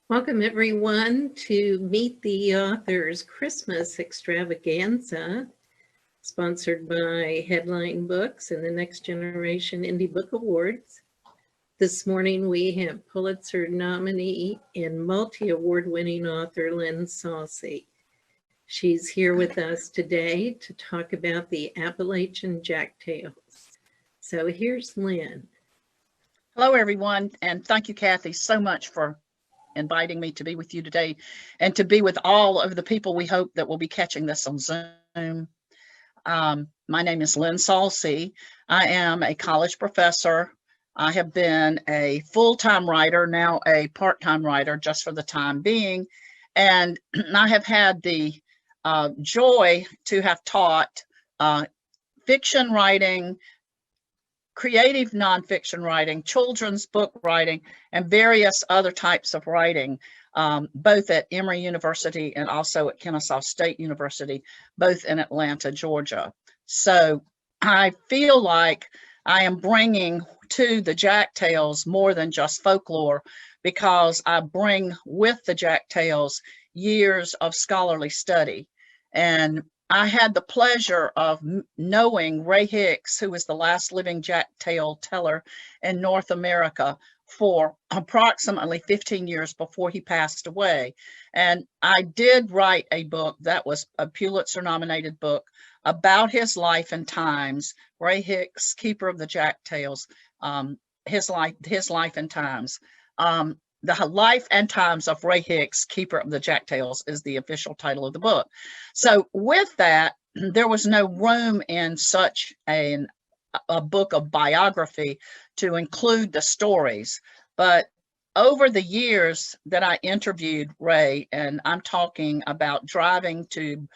Welcome, everyone, to Meet the Authors Christmas Extravaganza, sponsored by Headline Books and the Next Generation Indie Book Awards. This morning, we have Pulitzer nominee and multi-award-winning author Lynn Salsi. She's here with us today to talk about the Appalachian Jack Tales. So here's Lynn. Hello, everyone, and thank you, Kathy, so much for inviting me to be with you today and to be with all of the people we hope that will be catching this on Zoom. My name is Lynn Salsi. I am a college professor. I have been a full-time writer, now a part-time writer just for the time being, and I have had the joy to have taught fiction writing, creative nonfiction writing, children's book writing, and various other types of writing, both at Emory University and also at Kennesaw State University, both in Atlanta, Georgia. So I feel like I am bringing to the Jack Tales more than just folklore, because I bring with the Jack Tales years of scholarly study. And I had the pleasure of knowing Ray Hicks, who was the last living Jack Tale teller in North America, for approximately 15 years before he passed away. And I did write a book that was a Pulitzer nominated book about his life and times. Ray Hicks, Keeper of the Jack Tales, his life and times. The Life and Times of Ray Hicks, Keeper of the Jack Tales, is the official title of the book. So with that, there was no room in such a book of biography to include the stories. But over the years that I interviewed Ray, and I'm talking about driving to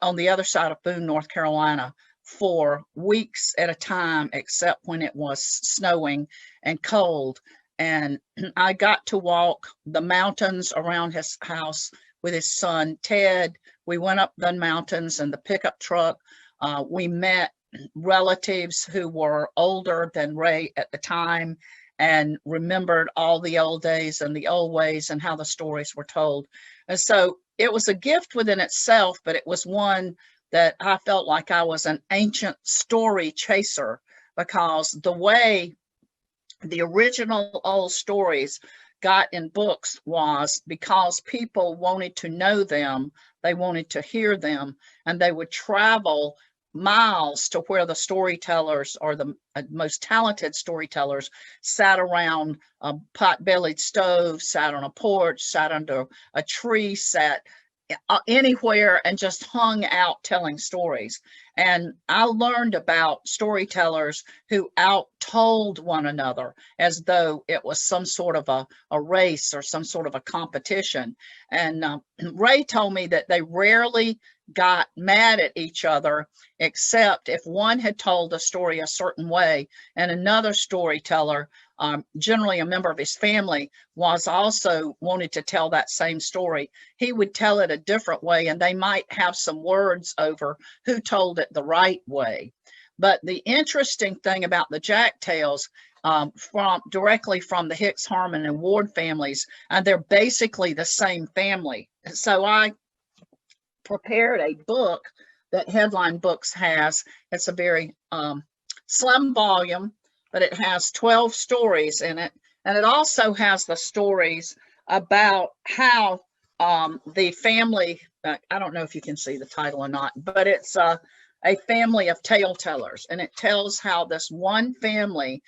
on the other side of Boone, North Carolina, for weeks at a time, except when it was snowing and cold. And I got to walk the mountains around his house with his son, Ted. We went up the mountains in the pickup truck. We met relatives who were older than Ray at the time and remembered all the old days and the old ways and how the stories were told. And so it was a gift within itself, but it was one that I felt like I was an ancient story chaser, because the way the original old stories got in books was because people wanted to know them, they wanted to hear them, and they would travel miles to where the storytellers, or the most talented storytellers, sat around a pot-bellied stove, sat on a porch, sat under a tree, sat anywhere, and just hung out telling stories. And I learned about storytellers who out-told one another as though it was some sort of a race or some sort of a competition. And Ray told me that they rarely got mad at each other, except if one had told a story a certain way and another storyteller, generally a member of his family, was also wanted to tell that same story. He would tell it a different way, and they might have some words over who told it the right way. But the interesting thing about the Jack Tales, directly from the Hicks, Harmon, and Ward families, and they're basically the same family. So I prepared a book that Headline Books has. It's a very slim volume, but it has 12 stories in it. And it also has the stories about how the family, I don't know if you can see the title or not, but it's a family of tale tellers. And it tells how this one family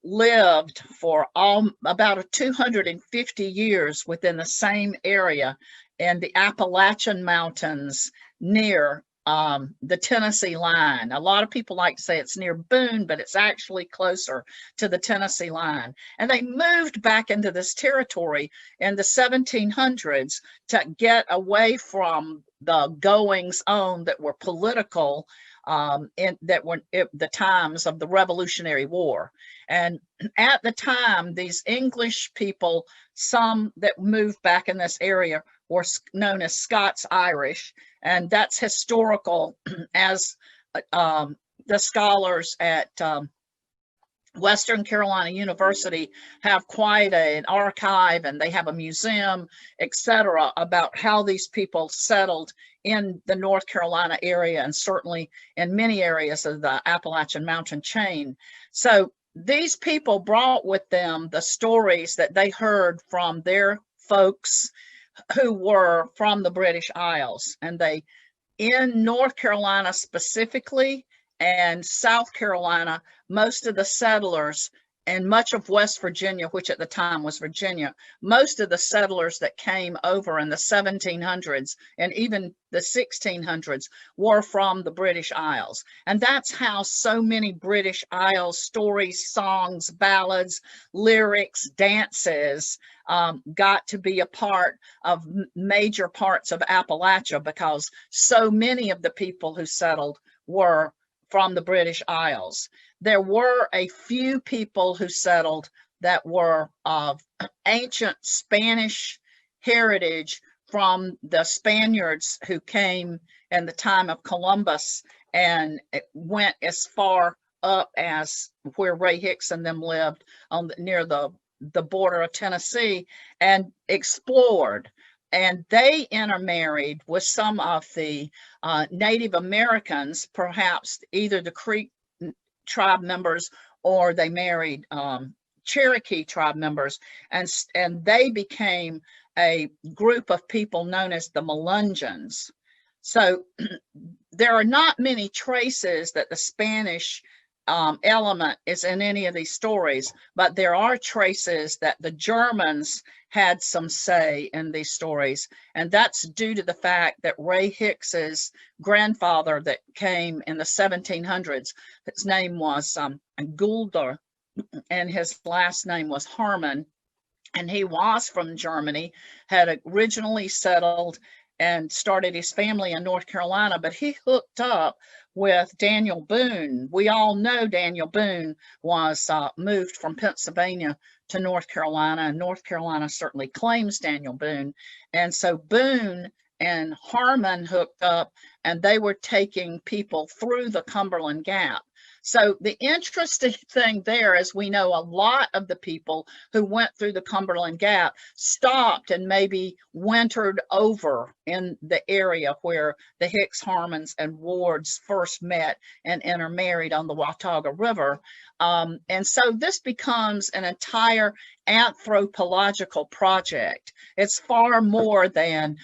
lived for about 250 years within the same area in the Appalachian Mountains near the Tennessee line. A lot of people like to say it's near Boone, but it's actually closer to the Tennessee line. And they moved back into this territory in the 1700s to get away from the goings on that were political, and that were at the times of the Revolutionary War. And at the time, these English people, some that moved back in this area, were known as Scots-Irish, and that's historical, as the scholars at Western Carolina University have quite an archive, and they have a museum, etc., about how these people settled in the North Carolina area, and certainly in many areas of the Appalachian Mountain chain. So these people brought with them the stories that they heard from their folks who were from the British Isles, and they, in North Carolina specifically and South Carolina, most of the settlers, and much of West Virginia, which at the time was Virginia, most of the settlers that came over in the 1700s and even the 1600s were from the British Isles. And that's how so many British Isles stories, songs, ballads, lyrics, dances got to be a part of major parts of Appalachia, because so many of the people who settled were from the British Isles. There were a few people who settled that were of ancient Spanish heritage from the Spaniards who came in the time of Columbus and went as far up as where Ray Hicks and them lived on near the border of Tennessee and explored. And they intermarried with some of the Native Americans, perhaps either the Creek tribe members, or they married Cherokee tribe members, and they became a group of people known as the Melungeons. So there are not many traces that the Spanish element is in any of these stories, but there are traces that the Germans had some say in these stories, and that's due to the fact that Ray Hicks's grandfather that came in the 1700s, his name was Gulder, and his last name was Harmon, and he was from Germany, had originally settled and started his family in North Carolina, but he hooked up with Daniel Boone. We all know Daniel Boone was moved from Pennsylvania to North Carolina, and North Carolina certainly claims Daniel Boone. And so Boone and Harmon hooked up, and they were taking people through the Cumberland Gap. So the interesting thing there is we know a lot of the people who went through the Cumberland Gap stopped and maybe wintered over in the area where the Hicks, Harmons, and Wards first met and intermarried on the Watauga River. And so this becomes an entire anthropological project. It's far more than,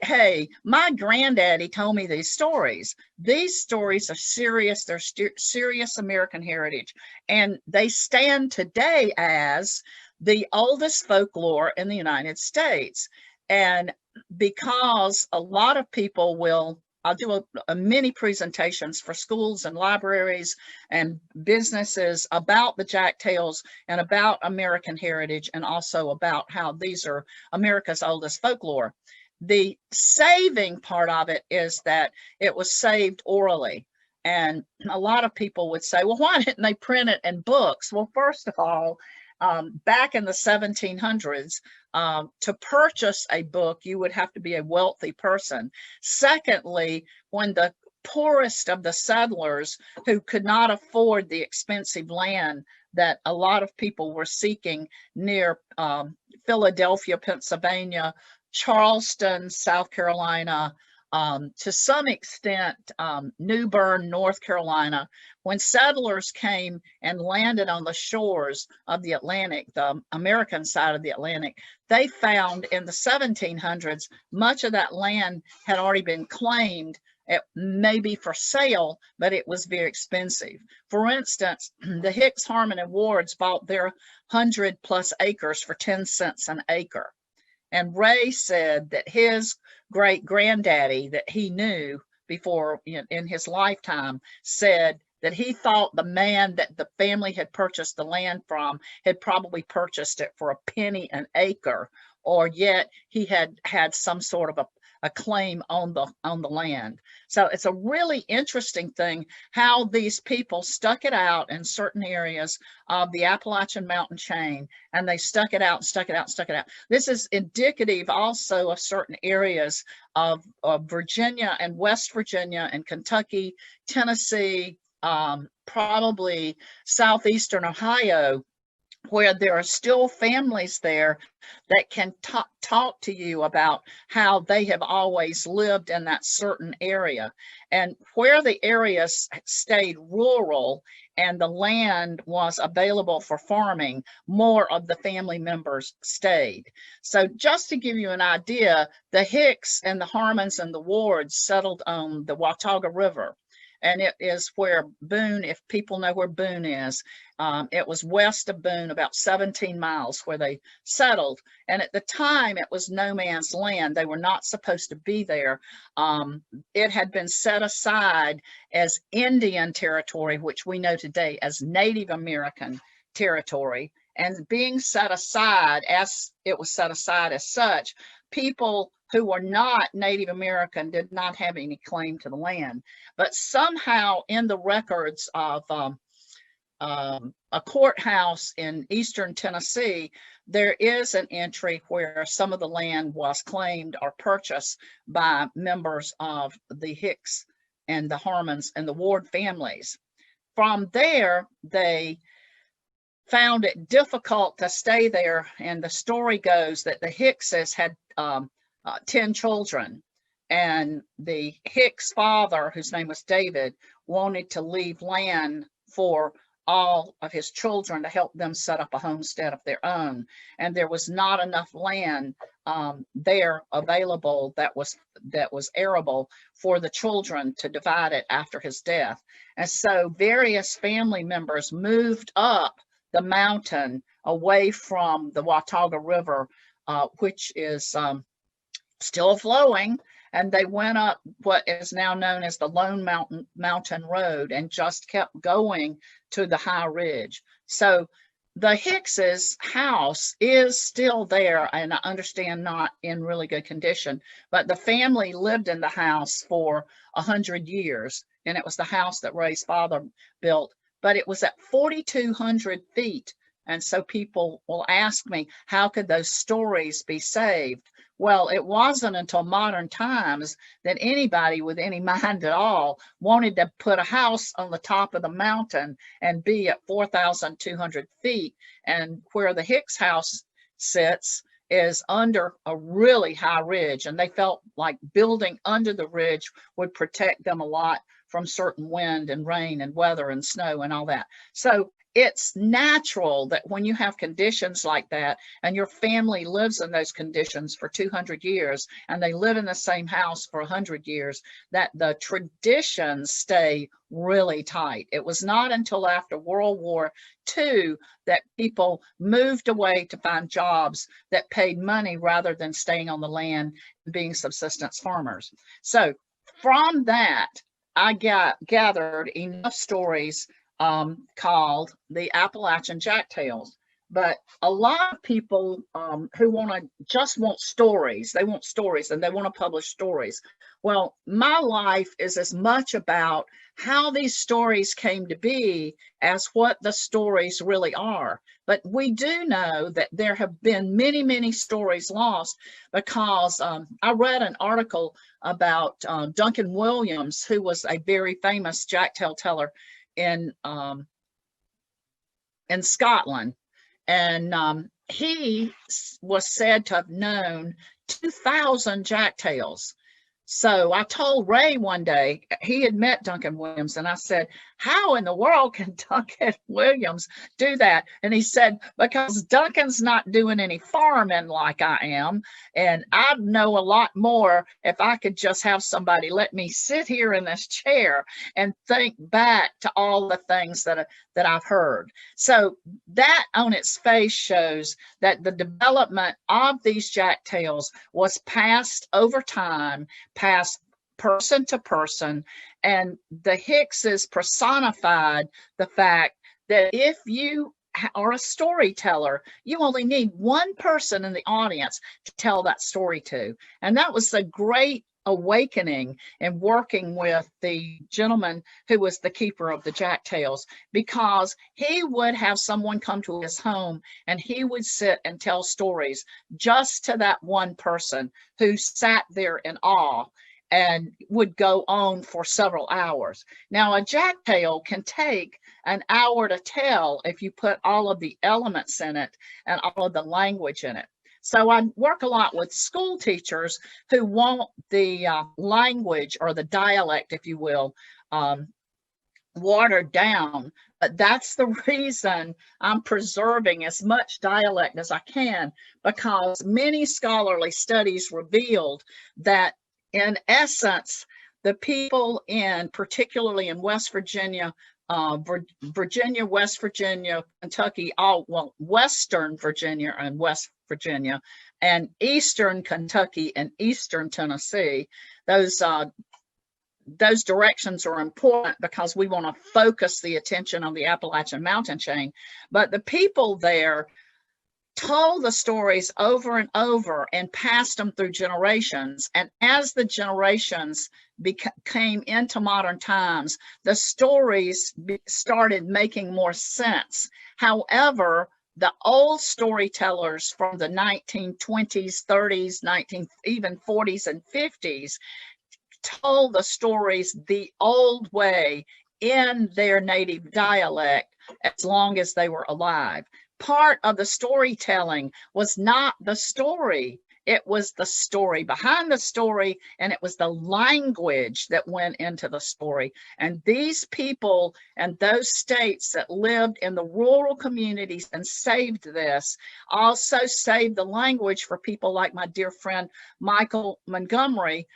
hey, my granddaddy told me these stories. These stories are serious. They're serious American heritage. And they stand today as the oldest folklore in the United States. And because a lot of people will, I'll do a many presentations for schools and libraries and businesses about the Jack Tales and about American heritage, and also about how these are America's oldest folklore. The saving part of it is that it was saved orally. And a lot of people would say, well, why didn't they print it in books? Well, first of all, back in the 1700s, to purchase a book, you would have to be a wealthy person. Secondly, when the poorest of the settlers who could not afford the expensive land that a lot of people were seeking near Philadelphia, Pennsylvania, Charleston, South Carolina, to some extent, New Bern, North Carolina, when settlers came and landed on the shores of the Atlantic, the American side of the Atlantic, they found in the 1700s, much of that land had already been claimed. It may be for sale, but it was very expensive. For instance, the Hicks, Harmon, and Wards bought their 100+ acres for 10 cents an acre. And Ray said that his great granddaddy that he knew before in his lifetime said that he thought the man that the family had purchased the land from had probably purchased it for a penny an acre, or yet he had had some sort of a claim on the land. So it's a really interesting thing how these people stuck it out in certain areas of the Appalachian Mountain chain, and they stuck it out, stuck it out, stuck it out. This is indicative also of certain areas of Virginia and West Virginia and Kentucky, Tennessee, probably southeastern Ohio, where there are still families there that can talk to you about how they have always lived in that certain area. And where the area stayed rural and the land was available for farming, more of the family members stayed. So just to give you an idea, the Hicks and the Harmons and the Wards settled on the Watauga River. And it is where Boone, if people know where Boone is, it was west of Boone, about 17 miles where they settled. And at the time, it was no man's land. They were not supposed to be there. It had been set aside as Indian territory, which we know today as Native American territory. And being set aside, as it was set aside as such, people who were not Native American did not have any claim to the land. But somehow in the records of a courthouse in eastern Tennessee, there is an entry where some of the land was claimed or purchased by members of the Hicks and the Harmons and the Ward families. From there, they found it difficult to stay there, and the story goes that the Hickses had 10 children, and the Hicks father, whose name was David, wanted to leave land for all of his children to help them set up a homestead of their own. And there was not enough land there available that was arable for the children to divide it after his death. And so various family members moved up the mountain away from the Watauga River, which is still flowing, and they went up what is now known as the Lone Mountain Road and just kept going to the high ridge. So the Hicks's house is still there, and I understand not in really good condition, but the family lived in the house for 100 years, and it was the house that Ray's father built, but it was at 4,200 feet. And so people will ask me, how could those stories be saved? Well, it wasn't until modern times that anybody with any mind at all wanted to put a house on the top of the mountain and be at 4,200 feet. And where the Hicks house sits is under a really high ridge. And they felt like building under the ridge would protect them a lot from certain wind and rain and weather and snow and all that. So it's natural that when you have conditions like that and your family lives in those conditions for 200 years and they live in the same house for 100 years, that the traditions stay really tight. It was not until after World War II that people moved away to find jobs that paid money rather than staying on the land and being subsistence farmers. So from that, I gathered enough stories called the Appalachian Jack Tales. But a lot of people who want stories, they want stories and they want to publish stories. Well, my life is as much about how these stories came to be as what the stories really are. But we do know that there have been many, many stories lost because I read an article about Duncan Williams, who was a very famous Jack Tale teller in Scotland. And he was said to have known 2,000 Jack Tales. So I told Ray one day, he had met Duncan Williams, and I said, how in the world can Duncan Williams do that? And he said, because Duncan's not doing any farming like I am, and I'd know a lot more if I could just have somebody let me sit here in this chair and think back to all the things that I've heard. So that on its face shows that the development of these Jack Tales was passed over time, passed person to person, and the Hickses personified the fact that if you are a storyteller, you only need one person in the audience to tell that story to. And that was the great awakening in working with the gentleman who was the keeper of the Jack Tales, because he would have someone come to his home and he would sit and tell stories just to that one person who sat there in awe. and would go on for several hours. Now, a jack tale can take an hour to tell if you put all of the elements in it and all of the language in it. So I work a lot with school teachers who want the language or the dialect, if you will, watered down. But that's the reason I'm preserving as much dialect as I can, because many scholarly studies revealed that in essence, the people particularly in West Virginia, Virginia, West Virginia, Kentucky, Western Virginia and West Virginia, and Eastern Kentucky and Eastern Tennessee, those directions are important because we want to focus the attention on the Appalachian mountain chain. But the people there told the stories over and over and passed them through generations. And as the generations came into modern times, the stories started making more sense. However, the old storytellers from the 1920s, 30s, even 40s and 50s told the stories the old way in their native dialect as long as they were alive. Part of the storytelling was not the story. It was the story behind the story, and it was the language that went into the story. And these people and those states that lived in the rural communities and saved this also saved the language for people like my dear friend Michael Montgomery,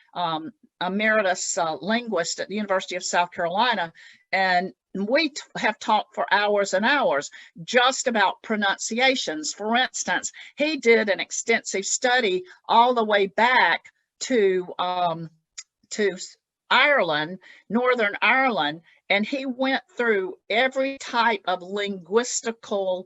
emeritus linguist at the University of South Carolina. And we have talked for hours and hours just about pronunciations. For instance, he did an extensive study all the way back to Ireland, Northern Ireland, and he went through every type of linguistical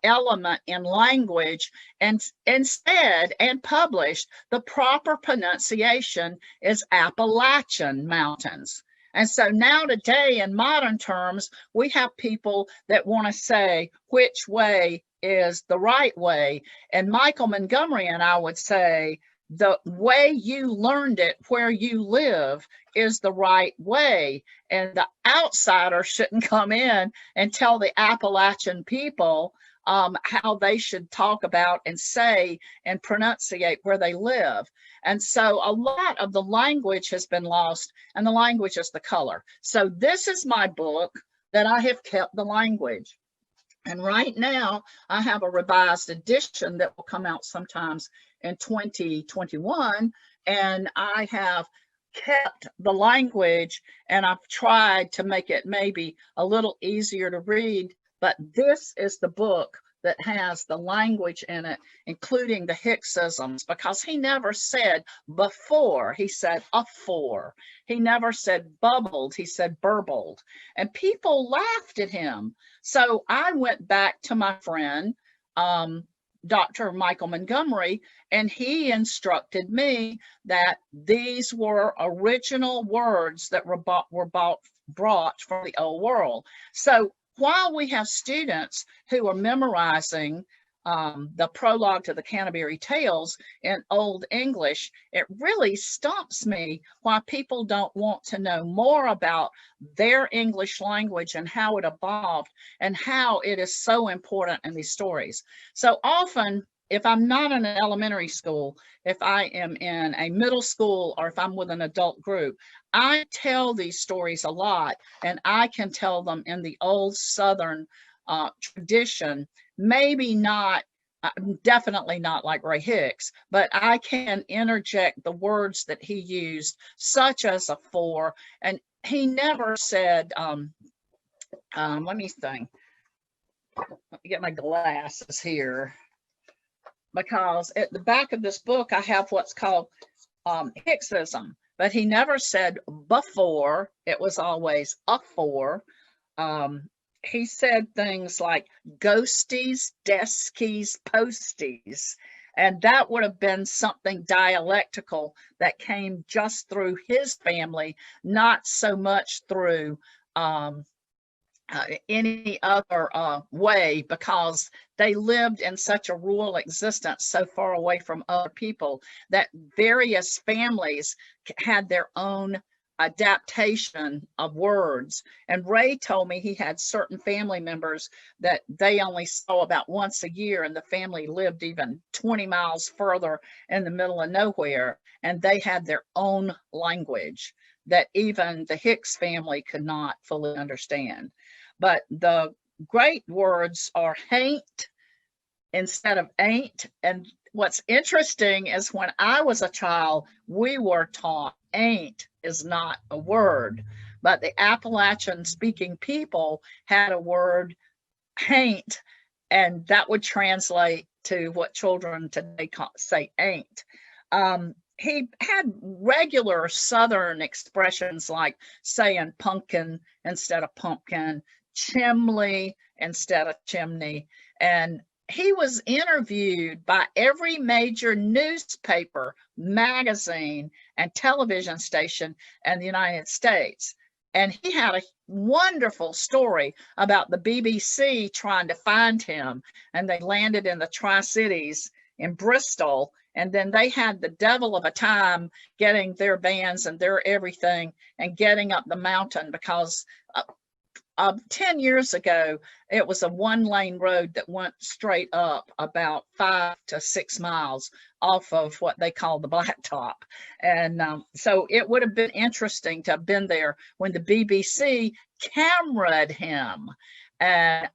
element in language and said and published the proper pronunciation is Appalachian Mountains. And so now today in modern terms, we have people that want to say which way is the right way. And Michael Montgomery and I would say the way you learned it where you live is the right way. And the outsider shouldn't come in and tell the Appalachian people how they should talk about and say and pronunciate where they live. And so a lot of the language has been lost, and the language is the color. So this is my book that I have kept the language. And right now I have a revised edition that will come out sometimes in 2021. And I have kept the language, and I've tried to make it maybe a little easier to read. But this is the book that has the language in it, including the Hicksisms, because he never said before, he said afore. He never said bubbled, he said burbled. And people laughed at him. So I went back to my friend, Dr. Michael Montgomery, and he instructed me that these were original words that were brought from the old world. So while we have students who are memorizing the prologue to the Canterbury Tales in Old English, it really stumps me why people don't want to know more about their English language and how it evolved and how it is so important in these stories. So often, if I'm not in an elementary school, if I am in a middle school, or if I'm with an adult group, I tell these stories a lot, and I can tell them in the old Southern tradition, maybe not, definitely not like Ray Hicks, but I can interject the words that he used, such as afore, and he never said, let me think, let me get my glasses here, because at the back of this book, I have what's called Hicksism, but he never said before, it was always afore. He said things like ghosties, deskies, posties, and that would have been something dialectical that came just through his family, not so much through any other way, because they lived in such a rural existence so far away from other people that various families had their own adaptation of words. And Ray told me he had certain family members that they only saw about once a year, and the family lived even 20 miles further in the middle of nowhere, and they had their own language that even the Hicks family could not fully understand. But the great words are hain't instead of ain't. And what's interesting is when I was a child, we were taught ain't is not a word, but the Appalachian speaking people had a word hain't, and that would translate to what children today say ain't. He had regular Southern expressions like saying pumpkin instead of pumpkin, chimney instead of chimney. And he was interviewed by every major newspaper, magazine, and television station in the United States. And he had a wonderful story about the BBC trying to find him. And they landed in the Tri-Cities in Bristol. And then they had the devil of a time getting their vans and their everything and getting up the mountain, because 10 years ago, it was a one-lane road that went straight up about 5 to 6 miles off of what they call the blacktop. And so it would have been interesting to have been there when the BBC cameraed him. And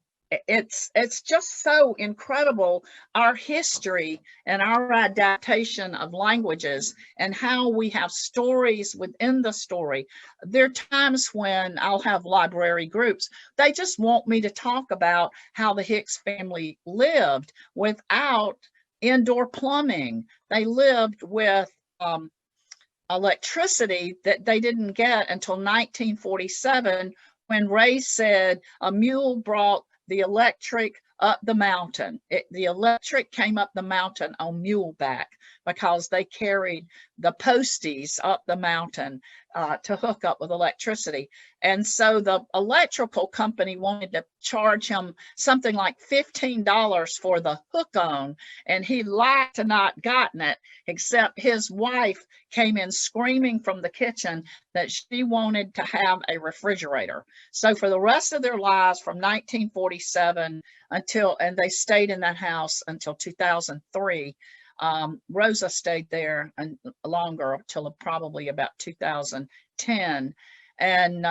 it's just so incredible, our history and our adaptation of languages and how we have stories within the story. There are times when I'll have library groups, they just want me to talk about how the Hicks family lived without indoor plumbing. They lived with electricity that they didn't get until 1947, when Ray said a mule brought the electric up the mountain. The electric came up the mountain on muleback because they carried the posties up the mountain to hook up with electricity. And so the electrical company wanted to charge him something like $15 for the hook on, and he lied to not gotten it, except his wife came in screaming from the kitchen that she wanted to have a refrigerator. So for the rest of their lives, from 1947 and they stayed in that house until 2003. Rosa stayed there and longer, until probably about 2010. And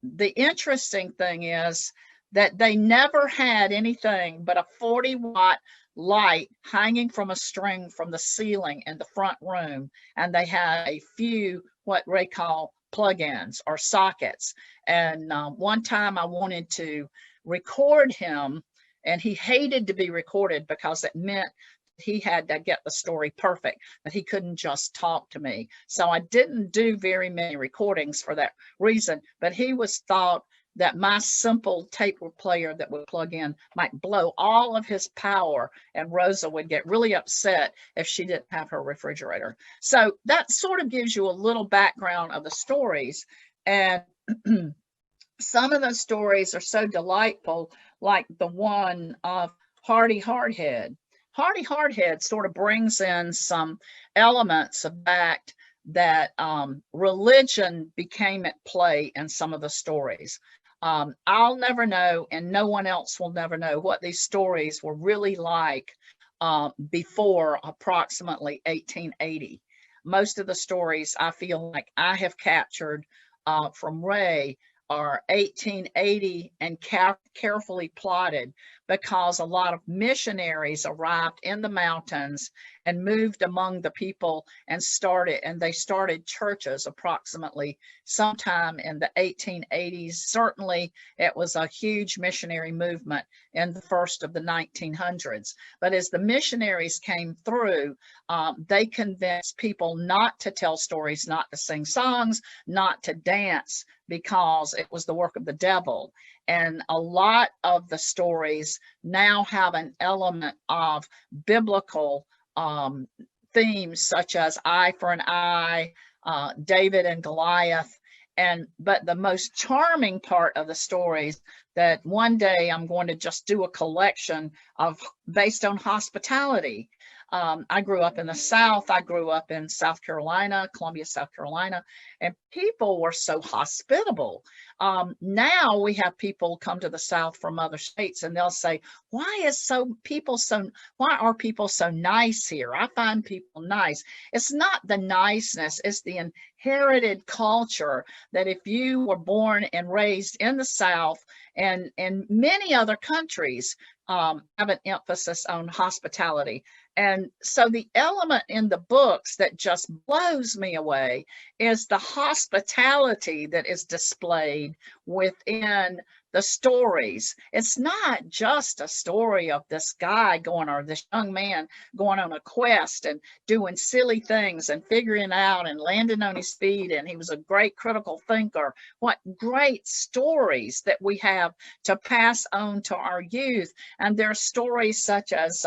the interesting thing is that they never had anything but a 40-watt light hanging from a string from the ceiling in the front room, and they had a few what Ray call plug-ins or sockets. And one time I wanted to record him, and he hated to be recorded because it meant he had to get the story perfect, that he couldn't just talk to me. So I didn't do very many recordings for that reason, but he was thought that my simple tape player that would plug in might blow all of his power, and Rosa would get really upset if she didn't have her refrigerator. So that sort of gives you a little background of the stories. And some of the stories are so delightful, like the one of Hardy Hardhead. Hardy Hardhead sort of brings in some elements of fact that religion became at play in some of the stories. I'll never know, and no one else will never know, what these stories were really like before approximately 1880. Most of the stories I feel like I have captured from Ray are 1880 and carefully plotted, because a lot of missionaries arrived in the mountains and moved among the people and they started churches approximately sometime in the 1880s. Certainly it was a huge missionary movement in the first of the 1900s. But as the missionaries came through, they convinced people not to tell stories, not to sing songs, not to dance, because it was the work of the devil. And a lot of the stories now have an element of biblical themes, such as eye for an eye, David and Goliath. But the most charming part of the stories that one day I'm going to just do a collection of based on hospitality. I grew up in the South. I grew up in South Carolina, Columbia, South Carolina, and people were so hospitable. Now we have people come to the South from other states, and they'll say, why are people so nice here? I find people nice. It's not the niceness, it's the inherited culture that if you were born and raised in the South and many other countries have an emphasis on hospitality. And so the element in the books that just blows me away is the hospitality that is displayed within the stories. It's not just a story of this guy or this young man going on a quest and doing silly things and figuring out and landing on his feet, and he was a great critical thinker. What great stories that we have to pass on to our youth. And there are stories such as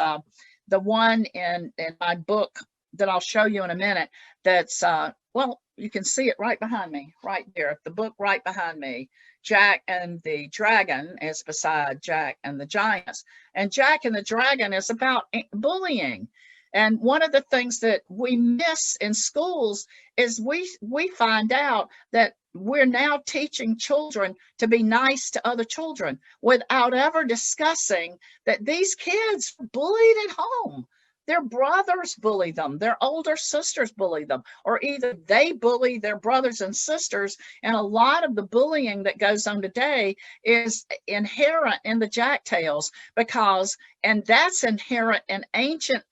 the one in my book that I'll show you in a minute that's, well, you can see it right behind me, right there, the book right behind me. Jack and the Dragon is beside Jack and the Giants. And Jack and the Dragon is about bullying. And one of the things that we miss in schools is we find out that we're now teaching children to be nice to other children without ever discussing that these kids are bullied at home. Their brothers bully them, their older sisters bully them, or either they bully their brothers and sisters. And a lot of the bullying that goes on today is inherent in the Jack Tales and that's inherent in ancient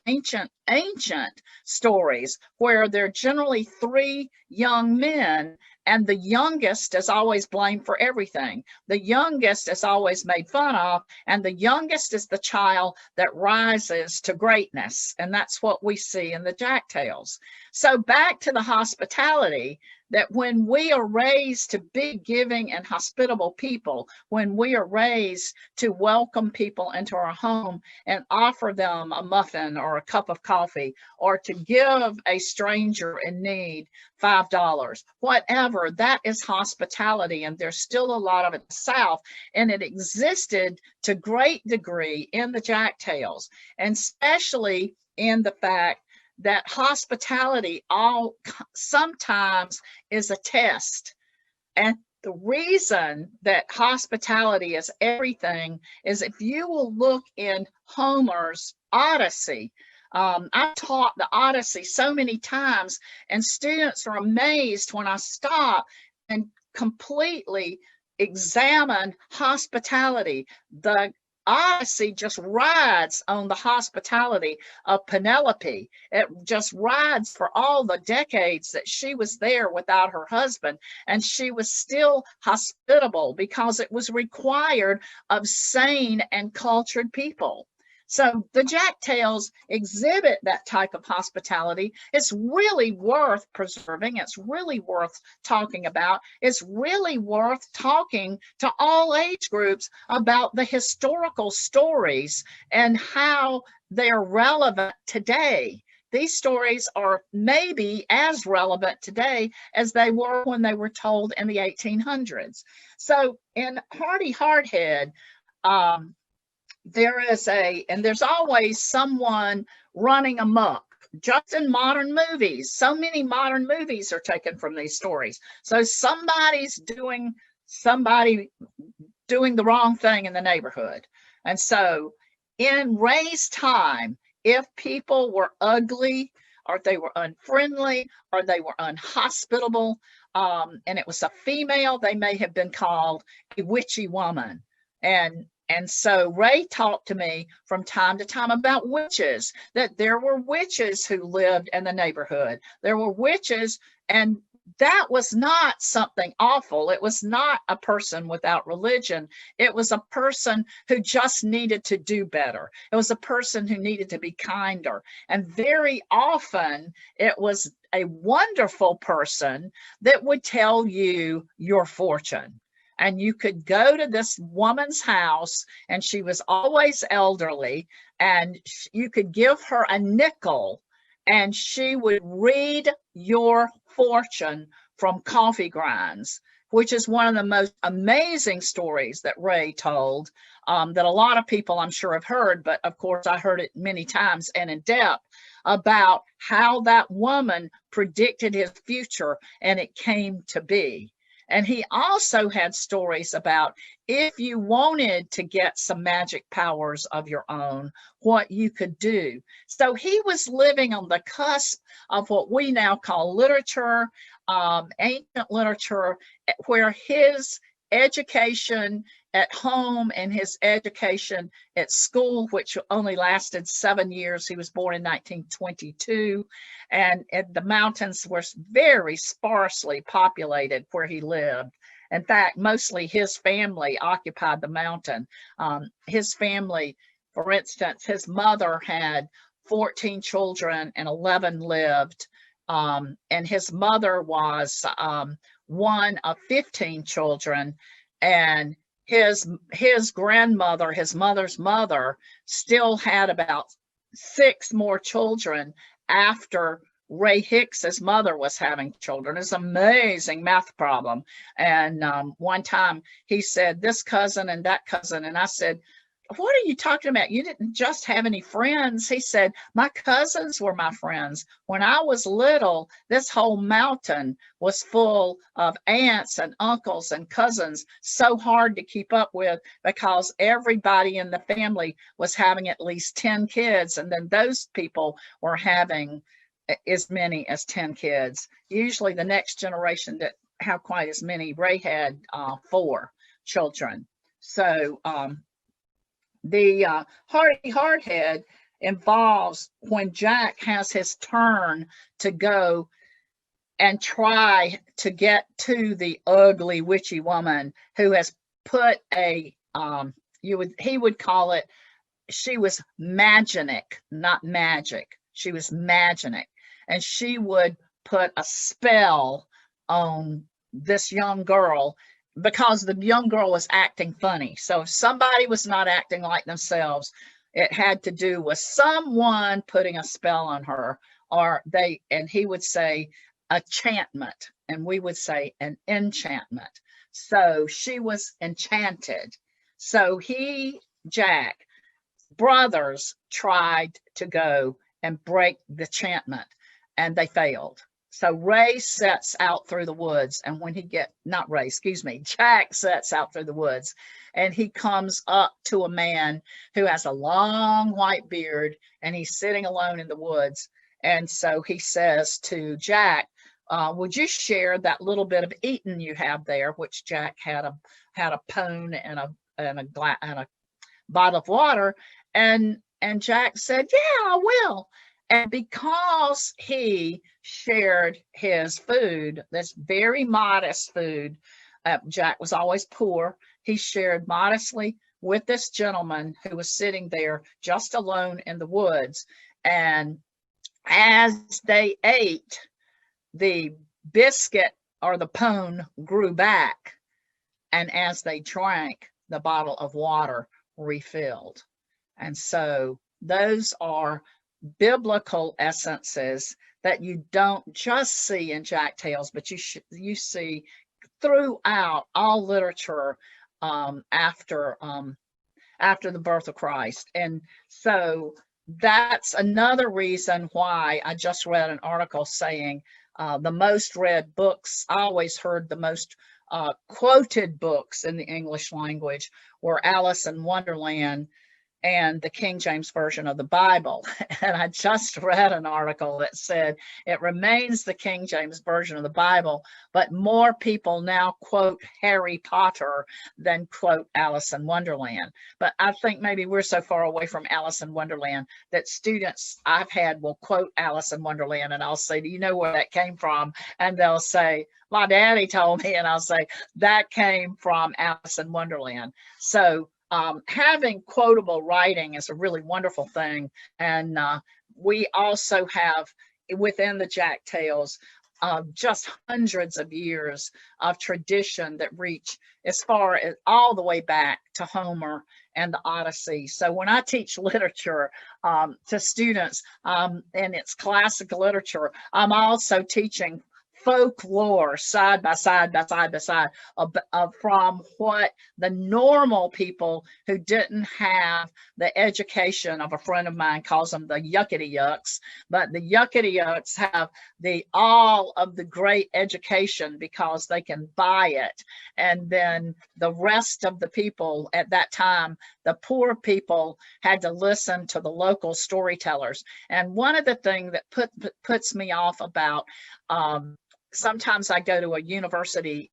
stories where there are generally 3 young men, and the youngest is always blamed for everything. The youngest is always made fun of, and the youngest is the child that rises to greatness. And that's what we see in the Jack Tales. So back to the hospitality, that when we are raised to be giving and hospitable people, when we are raised to welcome people into our home and offer them a muffin or a cup of coffee, or to give a stranger in need $5, whatever, that is hospitality. And there's still a lot of it in the South, and it existed to great degree in the Jack Tales, and especially in the fact that hospitality sometimes is a test. And the reason that hospitality is everything is if you will look in Homer's Odyssey. I've taught the Odyssey so many times, and students are amazed when I stop and completely examine hospitality. The Odyssey just rides on the hospitality of Penelope. It just rides for all the decades that she was there without her husband, and she was still hospitable because it was required of sane and cultured people. So the Jack Tales exhibit that type of hospitality. It's really worth preserving. It's really worth talking about. It's really worth talking to all age groups about the historical stories and how they are relevant today. These stories are maybe as relevant today as they were when they were told in the 1800s. So in Hardy Hardhead, there's always someone running amok, just in modern movies. So many modern movies are taken from these stories. So somebody's doing the wrong thing in the neighborhood. And so in Ray's time, if people were ugly, or they were unfriendly, or they were unhospitable, and it was a female, they may have been called a witchy woman. And so Ray talked to me from time to time about witches, that there were witches who lived in the neighborhood. There were witches, and that was not something awful. It was not a person without religion. It was a person who just needed to do better. It was a person who needed to be kinder. And very often it was a wonderful person that would tell you your fortune. And you could go to this woman's house, and she was always elderly, and you could give her a nickel, and she would read your fortune from coffee grinds. which is one of the most amazing stories that Ray told, that a lot of people I'm sure have heard, but of course I heard it many times and in depth, about how that woman predicted his future and it came to be. And he also had stories about if you wanted to get some magic powers of your own, what you could do. So he was living on the cusp of what we now call literature, ancient literature, where his education at home and his education at school, which only lasted 7 years. He was born in 1922, and the mountains were very sparsely populated where he lived. In fact, mostly his family occupied the mountain. His family, for instance, his mother had 14 children and 11 lived. And his mother was one of 15 children, and his grandmother, his mother's mother, still had about 6 more children after Ray Hicks's mother was having children. It's an amazing math problem. And one time he said, this cousin and that cousin, and I said, what are you talking about? You didn't just have any friends. He said, my cousins were my friends. When I was little, this whole mountain was full of aunts and uncles and cousins, so hard to keep up with because everybody in the family was having at least 10 kids. And then those people were having as many as 10 kids. Usually the next generation that have quite as many. Ray had 4 children. So, the Hardy Hardhead involves when Jack has his turn to go and try to get to the ugly witchy woman who has put a, he would call it, she was maginic, not magic. She was maginic. And she would put a spell on this young girl because the young girl was acting funny. So if somebody was not acting like themselves, it had to do with someone putting a spell on her, or they, and he would say enchantment, and we would say an enchantment. So she was enchanted. So he, Jack, brothers tried to go and break the enchantment, and they failed. So Ray sets out through the woods, and when he Jack sets out through the woods, and he comes up to a man who has a long white beard, and he's sitting alone in the woods. And so he says to Jack, would you share that little bit of eating you have there? Which Jack had a pone and a bottle of water, and Jack said, yeah, I will. And because he shared his food, this very modest food, Jack was always poor, he shared modestly with this gentleman who was sitting there just alone in the woods. And as they ate, the biscuit or the pone grew back. And as they drank, the bottle of water refilled. And so those are biblical essences that you don't just see in Jack Tales, but you see throughout all literature after the birth of Christ. And so that's another reason why I just read an article saying the most read books, I always heard the most quoted books in the English language were Alice in Wonderland and the King James Version of the Bible. And I just read an article that said it remains the King James Version of the Bible, but more people now quote Harry Potter than quote Alice in Wonderland. But I think maybe we're so far away from Alice in Wonderland that students I've had will quote Alice in Wonderland, and I'll say, do you know where that came from? And they'll say, my daddy told me, and I'll say, that came from Alice in Wonderland. So having quotable writing is a really wonderful thing. And we also have within the Jack Tales just hundreds of years of tradition that reach as far as all the way back to Homer and the Odyssey. So when I teach literature to students and it's classic literature, I'm also teaching folklore side by side by side by side from what the normal people who didn't have the education of a friend of mine calls them the yuckity yucks, but the yuckity yucks have all of the great education because they can buy it. And then the rest of the people at that time, the poor people, had to listen to the local storytellers. And one of the things that puts me off about sometimes I go to a university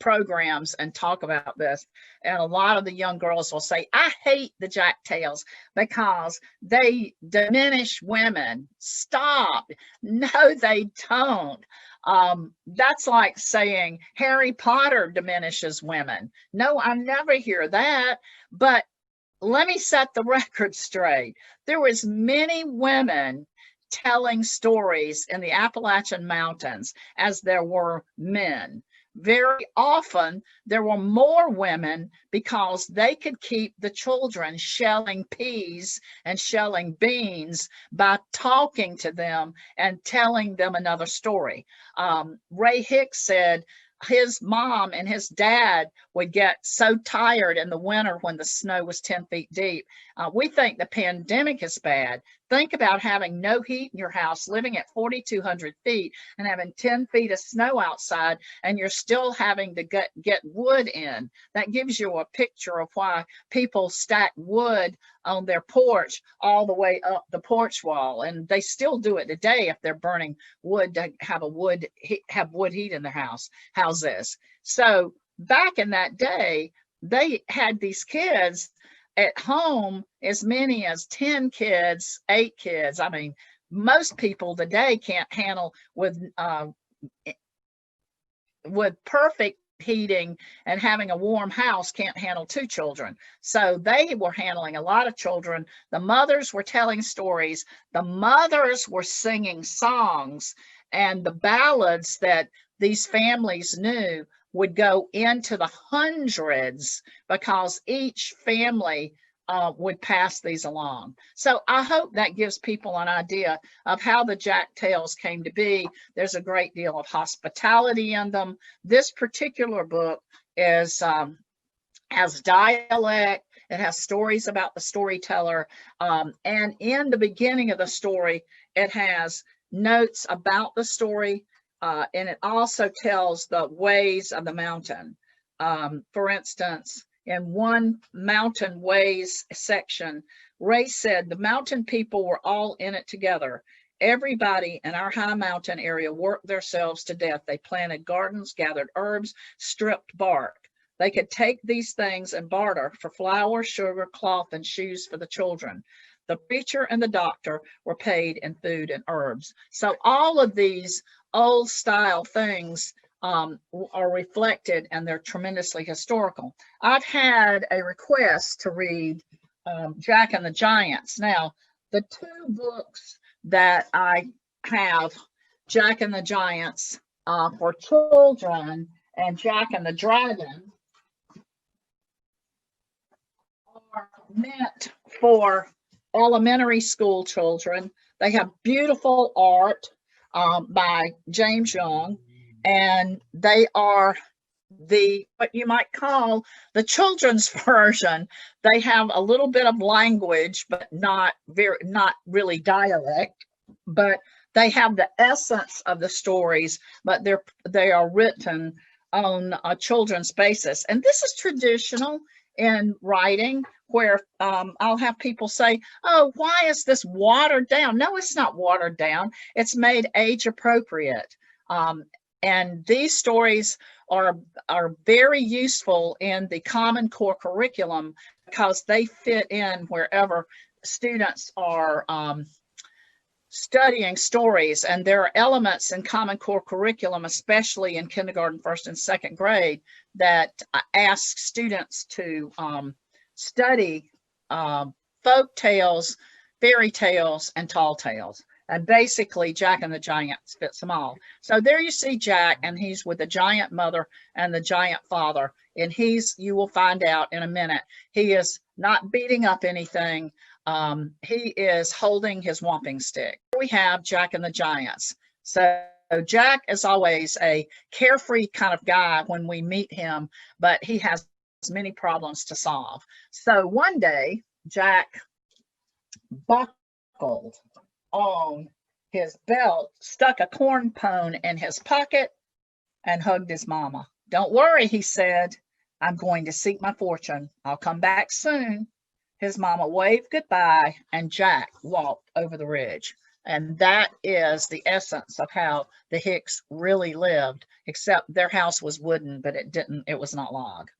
programs and talk about this, and a lot of the young girls will say, I hate the Jack Tales because they diminish women. Stop. No, they don't. That's like saying Harry Potter diminishes women. No, I never hear that. But let me set the record straight. There was many women telling stories in the Appalachian Mountains as there were men. Very often there were more women because they could keep the children shelling peas and shelling beans by talking to them and telling them another story. Ray Hicks said his mom and his dad would get so tired in the winter when the snow was 10 feet deep. We think the pandemic is bad. Think about having no heat in your house, living at 4,200 feet and having 10 feet of snow outside, and you're still having to get wood in. That gives you a picture of why people stack wood on their porch all the way up the porch wall. And they still do it today if they're burning wood to have wood heat in their houses. So back in that day, they had these kids at home, as many as 10 kids, 8 kids. I mean, most people today can't handle with perfect heating and having a warm house, can't handle 2 children. So they were handling a lot of children. The mothers were telling stories. The mothers were singing songs, and the ballads that these families knew would go into the hundreds because each family would pass these along. So I hope that gives people an idea of how the Jack Tales came to be. There's a great deal of hospitality in them. This particular book has dialect. It has stories about the storyteller. And in the beginning of the story, it has notes about the story. And it also tells the ways of the mountain. For instance, in one mountain ways section, Ray said the mountain people were all in it together. Everybody in our high mountain area worked themselves to death. They planted gardens, gathered herbs, stripped bark. They could take these things and barter for flour, sugar, cloth, and shoes for the children. The preacher and the doctor were paid in food and herbs. So all of these old style things are reflected, and they're tremendously historical. I've had a request to read Jack and the Giants. Now, the 2 books that I have, Jack and the Giants for children and Jack and the Dragon, are meant for elementary school children. They have beautiful art by James Young, and they are what you might call the children's version. They have a little bit of language, but not really dialect, but they have the essence of the stories, but they are written on a children's basis. And this is traditional in writing, where I'll have people say, oh, why is this watered down? No, it's not watered down. It's made age appropriate. And these stories are very useful in the Common Core curriculum because they fit in wherever students are studying stories. And there are elements in Common Core curriculum, especially in kindergarten, 1st and 2nd grade, that ask students to study folk tales, fairy tales, and tall tales. And basically, Jack and the Giants fits them all. So there you see Jack, and he's with the giant mother and the giant father. And you will find out in a minute, he is not beating up anything. He is holding his whomping stick. Here we have Jack and the Giants. So Jack is always a carefree kind of guy when we meet him, but he has many problems to solve. So one day, Jack buckled on his belt, stuck a cornpone in his pocket, and hugged his mama. "Don't worry," he said. "I'm going to seek my fortune. I'll come back soon." His mama waved goodbye, and Jack walked over the ridge. And that is the essence of how the Hicks really lived, except their house was wooden, but it was not log.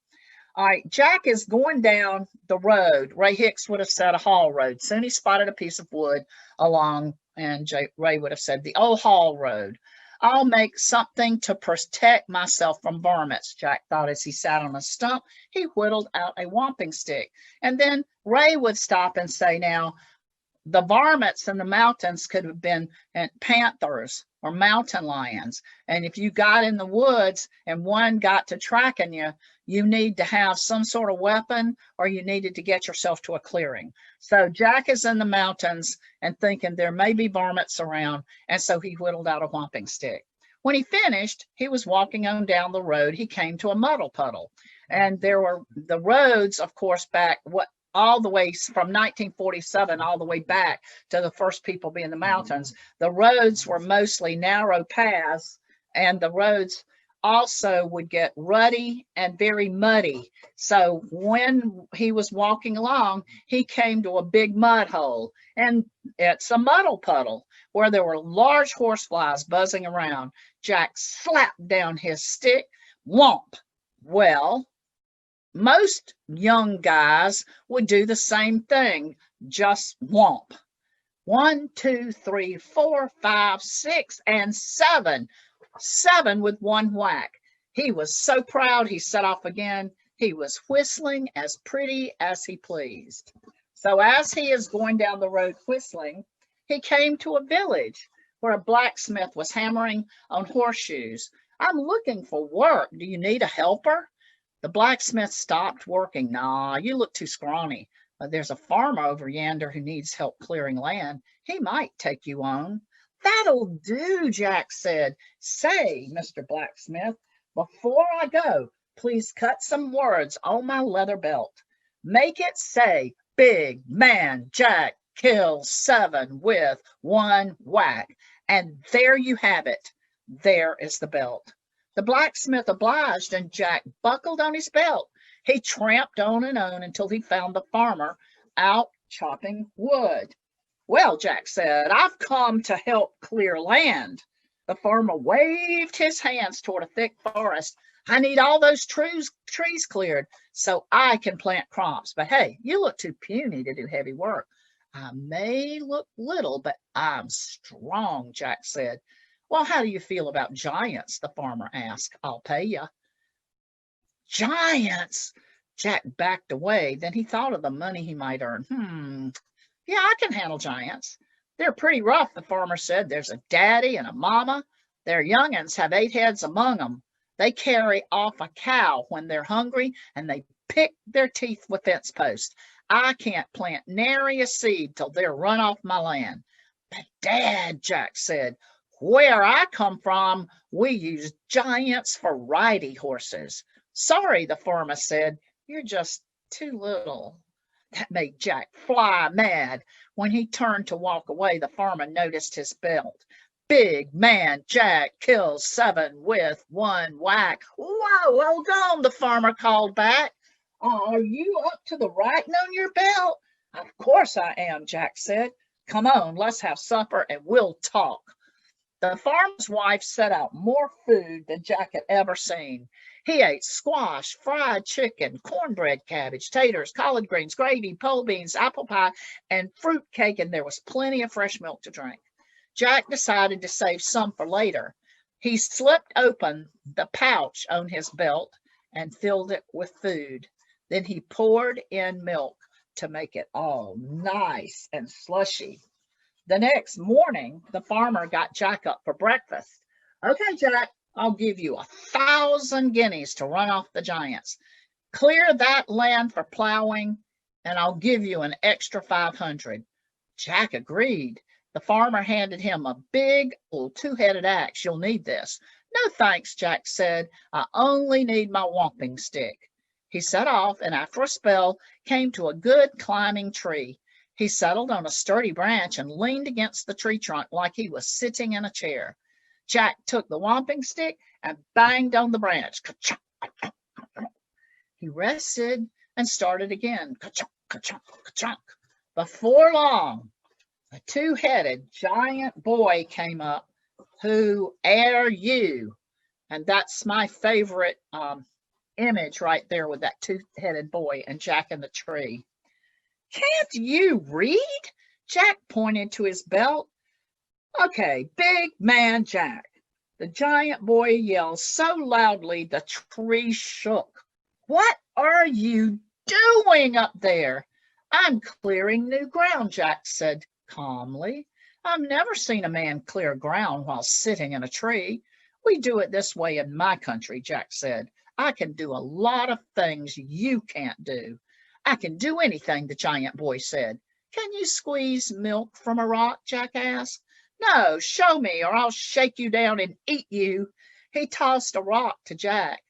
All right, Jack is going down the road. Ray Hicks would have said a haul road. Soon he spotted a piece of wood along, and Ray would have said the old haul road. "I'll make something to protect myself from varmints," Jack thought as he sat on a stump. He whittled out a wamping stick. And then Ray would stop and say, "Now, the varmints in the mountains could have been panthers or mountain lions. And if you got in the woods and one got to tracking you, you need to have some sort of weapon, or you needed to get yourself to a clearing." So Jack is in the mountains and thinking there may be varmints around. And so he whittled out a whomping stick. When he finished, he was walking on down the road. He came to a muddle puddle. And there were the roads, of course, back all the way from 1947 all the way back to the first people being in the mountains. The roads were mostly narrow paths, and the roads also would get rutty and very muddy. So when he was walking along, he came to a big mud hole, and it's a muddle puddle where there were large horseflies buzzing around. Jack slapped down his stick. Whomp! Well, most young guys would do the same thing, just whomp. 1, 2, 3, 4, 5, 6, and 7. 7 with one whack. He was so proud he set off again. He was whistling as pretty as he pleased. So as he is going down the road whistling, he came to a village where a blacksmith was hammering on horseshoes. "I'm looking for work. Do you need a helper?" The blacksmith stopped working. "Nah, you look too scrawny. There's a farmer over yonder who needs help clearing land. He might take you on." "That'll do," Jack said. "Say, Mr. Blacksmith, before I go, please cut some words on my leather belt. Make it say, 'Big man Jack kills 7 with one whack.' And there you have it. There is the belt." The blacksmith obliged, and Jack buckled on his belt. He tramped on and on until he found the farmer out chopping wood. "Well," Jack said, "I've come to help clear land." The farmer waved his hands toward a thick forest. "I need all those trees cleared so I can plant crops. But hey, you look too puny to do heavy work." "I may look little, but I'm strong," Jack said. "Well, how do you feel about giants?" the farmer asked. "I'll pay you." "Giants?" Jack backed away. Then he thought of the money he might earn. Yeah, I can handle giants. They're pretty rough," the farmer said. "There's a daddy and a mama. Their young'uns have 8 heads among them. They carry off a cow when they're hungry, and they pick their teeth with fence posts. I can't plant nary a seed till they're run off my land." "But Dad," Jack said, "where I come from, we use giants for riding horses." "Sorry," the farmer said, "you're just too little." That made Jack fly mad. When he turned to walk away, the farmer noticed his belt. "Big man Jack kills 7 with one whack." "Whoa, hold on," the farmer called back. "Are you up to the writing on your belt?" "Of course I am," Jack said. "Come on, let's have supper and we'll talk." The farmer's wife set out more food than Jack had ever seen. He ate squash, fried chicken, cornbread, cabbage, taters, collard greens, gravy, pole beans, apple pie, and fruit cake, and there was plenty of fresh milk to drink. Jack decided to save some for later. He slipped open the pouch on his belt and filled it with food. Then he poured in milk to make it all nice and slushy. The next morning, the farmer got Jack up for breakfast. "Okay, Jack, I'll give you 1,000 guineas to run off the giants. Clear that land for plowing, and I'll give you an extra 500. Jack agreed. The farmer handed him a big old two-headed axe. You'll need this. No thanks, Jack said. I only need my whomping stick. He set off and after a spell came to a good climbing tree. He settled on a sturdy branch and leaned against the tree trunk like he was sitting in a chair. Jack took the whomping stick and banged on the branch. Ka-chunk, ka-chunk, ka-chunk. He rested and started again. Ka-chunk, ka-chunk, ka-chunk. Before long, a two-headed giant boy came up. Who are you? And that's my favorite image right there with that two-headed boy and Jack in the tree. Can't you read? Jack pointed to his belt. Okay, big man Jack. The giant boy yelled so loudly the tree shook. What are you doing up there? I'm clearing new ground, Jack said calmly. I've never seen a man clear ground while sitting in a tree. We do it this way in my country, Jack said. I can do a lot of things you can't do. I can do anything, the giant boy said. Can you squeeze milk from a rock? Jack asked. No, show me or I'll shake you down and eat you. He tossed a rock to Jack.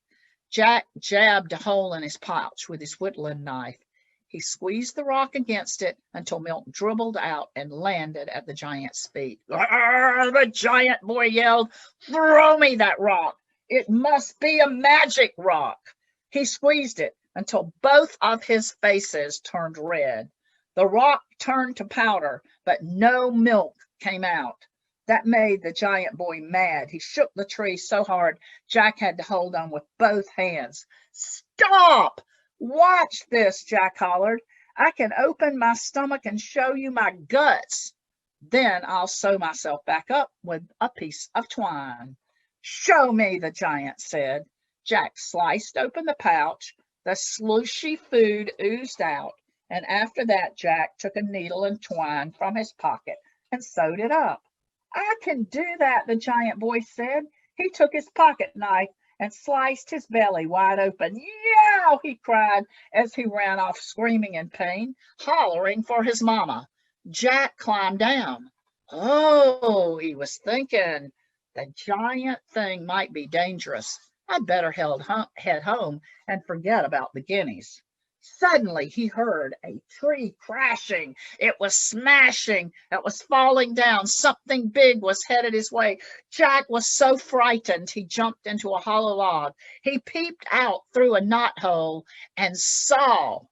Jack jabbed a hole in his pouch with his whittling knife. He squeezed the rock against it until milk dribbled out and landed at the giant's feet. The giant boy yelled, Throw me that rock. It must be a magic rock. He squeezed it until both of his faces turned red. The rock turned to powder, but no milk came out. That made the giant boy mad. He shook the tree so hard, Jack had to hold on with both hands. Stop! Watch this, Jack hollered. I can open my stomach and show you my guts. Then I'll sew myself back up with a piece of twine. Show me, the giant said. Jack sliced open the pouch. The slushy food oozed out, and after that Jack took a needle and twine from his pocket and sewed it up. I can do that, the giant boy said. He took his pocket knife and sliced his belly wide open. Yow! He cried as he ran off screaming in pain, hollering for his mama. Jack climbed down. Oh, he was thinking, the giant thing might be dangerous. I'd better head home and forget about the guineas. Suddenly he heard a tree crashing. It was smashing. It was falling down. Something big was headed his way. Jack was so frightened he jumped into a hollow log. He peeped out through a knothole and saw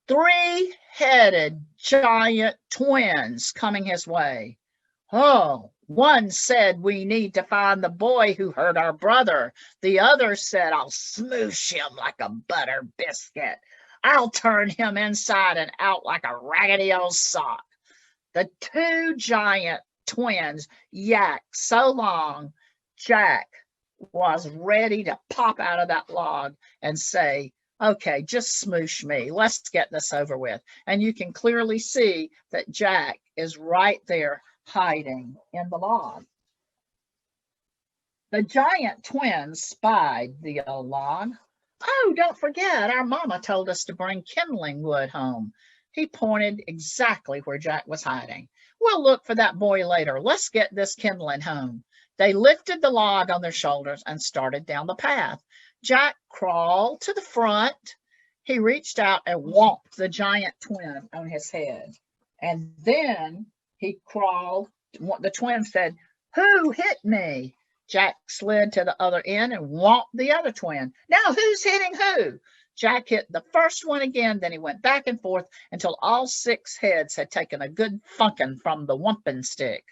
three-headed giant twins coming his way. Oh, one said, we need to find the boy who hurt our brother. The other said, I'll smoosh him like a butter biscuit. I'll turn him inside and out like a raggedy old sock. The two giant twins yacked so long, Jack was ready to pop out of that log and say, okay, just smoosh me. Let's get this over with. And you can clearly see that Jack is right there hiding in the log. The giant twins spied the old log. Oh, don't forget, our mama told us to bring kindling wood home. He pointed exactly where Jack was hiding. We'll look for that boy later. Let's get this kindling home. They lifted the log on their shoulders and started down the path. Jack crawled to the front. He reached out and whomped the giant twin on his head. And then he crawled. The twin said, who hit me? Jack slid to the other end and whomped the other twin. Now who's hitting who? Jack hit the first one again, then he went back and forth until all six heads had taken a good funkin' from the whomping stick.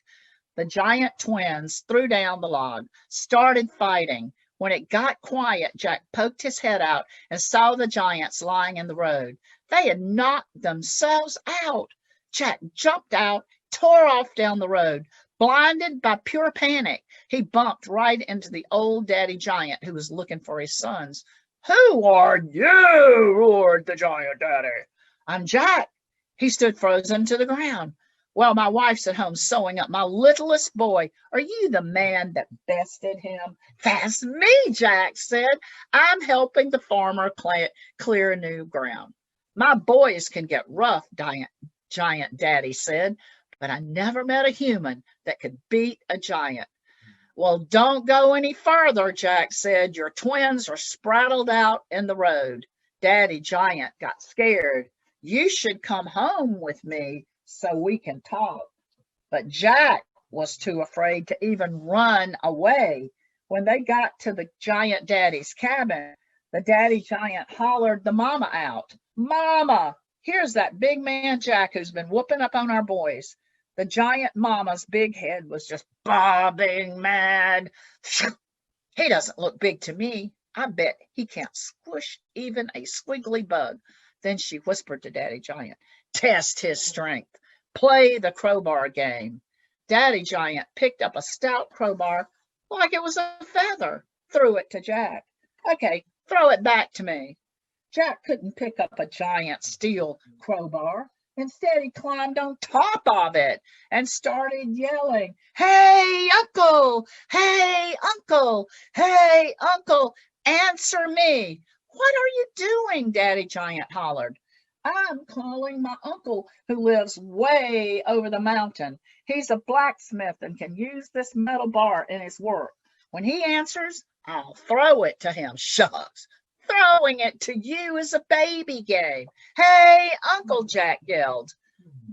The giant twins threw down the log, started fighting. When it got quiet, Jack poked his head out and saw the giants lying in the road. They had knocked themselves out. Jack jumped out, tore off down the road. Blinded by pure panic, he bumped right into the old daddy giant who was looking for his sons. Who are you? Roared the giant daddy. I'm Jack. He stood frozen to the ground. Well, my wife's at home sewing up my littlest boy. Are you the man that bested him? That's me, Jack said. I'm helping the farmer clear new ground. My boys can get rough, giant daddy said, but I never met a human that could beat a giant. Well, don't go any further, Jack said. Your twins are spraddled out in the road. Daddy Giant got scared. You should come home with me so we can talk. But Jack was too afraid to even run away. When they got to the giant daddy's cabin, the daddy giant hollered the mama out. Mama, here's that big man Jack who's been whooping up on our boys. The giant mama's big head was just bobbing mad. He doesn't look big to me. I bet he can't squish even a squiggly bug. Then she whispered to Daddy Giant, test his strength. Play the crowbar game. Daddy Giant picked up a stout crowbar like it was a feather, threw it to Jack. Okay, throw it back to me. Jack couldn't pick up a giant steel crowbar. Instead, he climbed on top of it and started yelling, hey, uncle, hey, uncle, hey, uncle, answer me. What are you doing? Daddy Giant hollered. I'm calling my uncle who lives way over the mountain. He's a blacksmith and can use this metal bar in his work. When he answers, I'll throw it to him. Shucks. Throwing it to you is a baby game. Hey, Uncle, Jack yelled.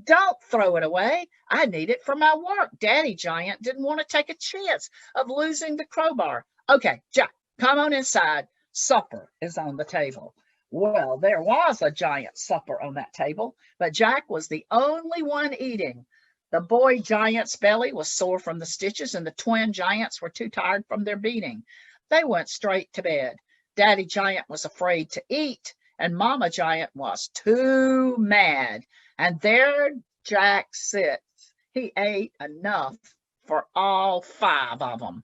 Don't throw it away. I need it for my work. Daddy Giant didn't want to take a chance of losing the crowbar. Okay, Jack, come on inside. Supper is on the table. Well, there was a giant supper on that table, but Jack was the only one eating. The boy giant's belly was sore from the stitches, and the twin giants were too tired from their beating. They went straight to bed. Daddy Giant was afraid to eat, and Mama Giant was too mad. And there Jack sits. He ate enough for all 5 of them.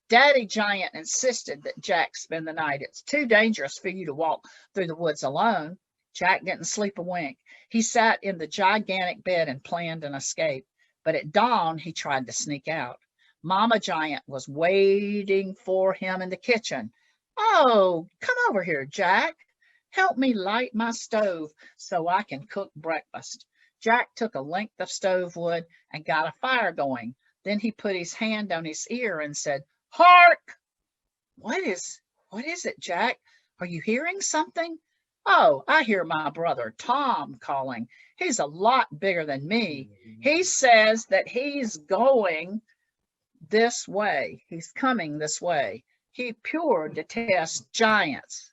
Daddy Giant insisted that Jack spend the night. It's too dangerous for you to walk through the woods alone. Jack didn't sleep a wink. He sat in the gigantic bed and planned an escape. But at dawn, he tried to sneak out. Mama Giant was waiting for him in the kitchen. Oh, come over here, Jack. Help me light my stove so I can cook breakfast. Jack took a length of stove wood and got a fire going. Then he put his hand on his ear and said, Hark! What is it, Jack? Are you hearing something? Oh, I hear my brother Tom calling. He's a lot bigger than me. He says that he's going this way. He's coming this way. He pure detests giants.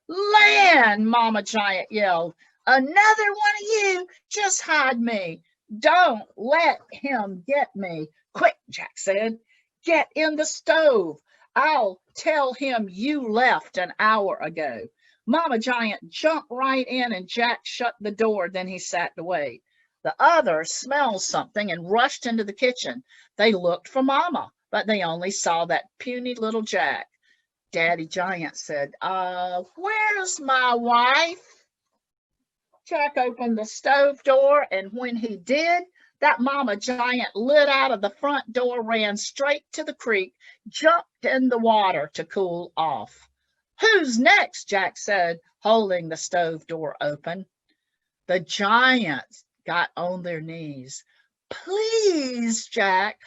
Land, Mama Giant yelled. Another one of you, just hide me. Don't let him get me. Quick, Jack said. Get in the stove. I'll tell him you left an hour ago. Mama Giant jumped right in and Jack shut the door. Then he sat to wait. The others smelled something and rushed into the kitchen. They looked for Mama, but they only saw that puny little Jack. Daddy Giant said, where's my wife? Jack opened the stove door, and when he did, that Mama Giant lit out of the front door, ran straight to the creek, jumped in the water to cool off. Who's next? Jack said, holding the stove door open. The giants got on their knees. Please, Jack,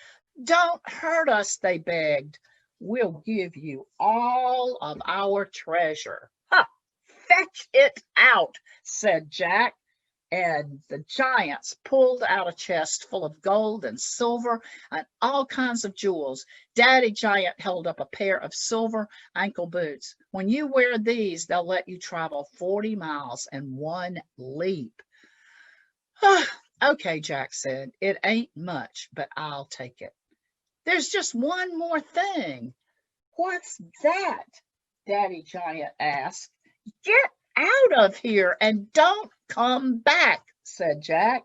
don't hurt us, they begged. We'll give you all of our treasure. Ha! Fetch it out, said Jack. And the giants pulled out a chest full of gold and silver and all kinds of jewels. Daddy Giant held up a pair of silver ankle boots. When you wear these, they'll let you travel 40 miles in one leap. Okay, Jack said. It ain't much, but I'll take it. There's just one more thing. What's that? Daddy Giant asked. Get out of here and don't come back, said Jack.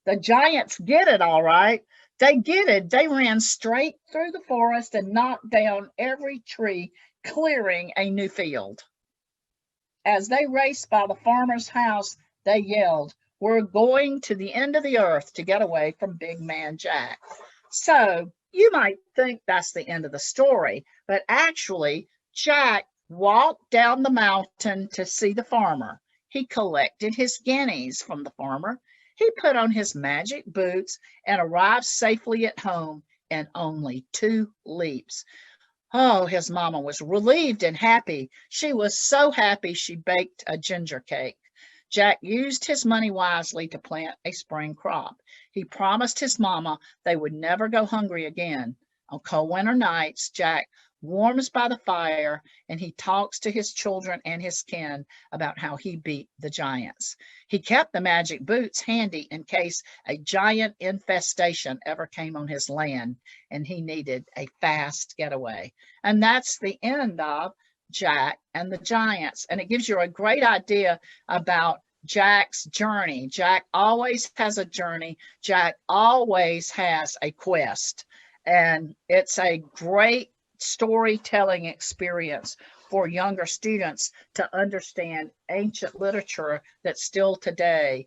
The giants get it all right. They get it. They ran straight through the forest and knocked down every tree, clearing a new field. As they raced by the farmer's house, they yelled, we're going to the end of the earth to get away from Big Man Jack. So you might think that's the end of the story, but actually, Jack walked down the mountain to see the farmer. He collected his guineas from the farmer. He put on his magic boots and arrived safely at home in only 2 leaps. Oh, his mama was relieved and happy. She was so happy she baked a ginger cake. Jack used his money wisely to plant a spring crop. He promised his mama they would never go hungry again. On cold winter nights, Jack warms by the fire and he talks to his children and his kin about how he beat the giants. He kept the magic boots handy in case a giant infestation ever came on his land and he needed a fast getaway. And that's the end of Jack and the Giants. And it gives you a great idea about Jack's journey. Jack always has a journey. Jack always has a quest. And it's a great storytelling experience for younger students to understand ancient literature that still today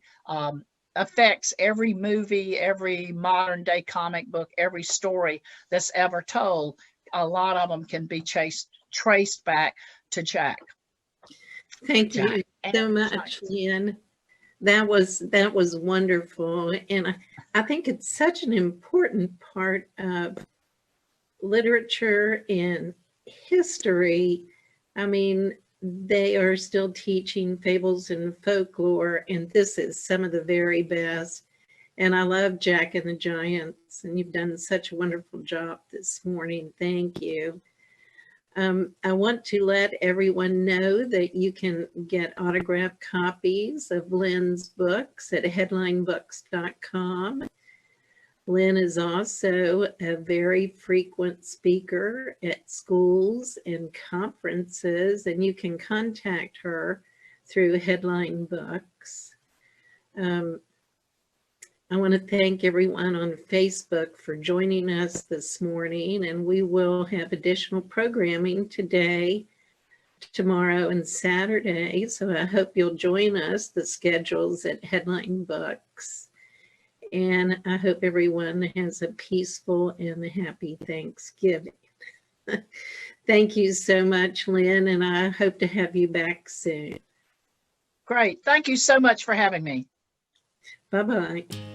affects every movie, every modern day comic book, every story that's ever told. A lot of them can be traced back to Jack. Thank you so much, Lynn. That was wonderful. And I think it's such an important part of literature and history. I mean, they are still teaching fables and folklore, and this is some of the very best. And I love Jack and the Giants, and you've done such a wonderful job this morning. Thank you. I want to let everyone know that you can get autographed copies of Lynn's books at headlinebooks.com. Lynn is also a very frequent speaker at schools and conferences, and you can contact her through Headline Books. I want to thank everyone on Facebook for joining us this morning, and we will have additional programming today, tomorrow, and Saturday, so I hope you'll join us. The schedule's at Headline Books. And I hope everyone has a peaceful and a happy Thanksgiving. Thank you so much, Lynn, and I hope to have you back soon. Great. Thank you so much for having me. Bye-bye.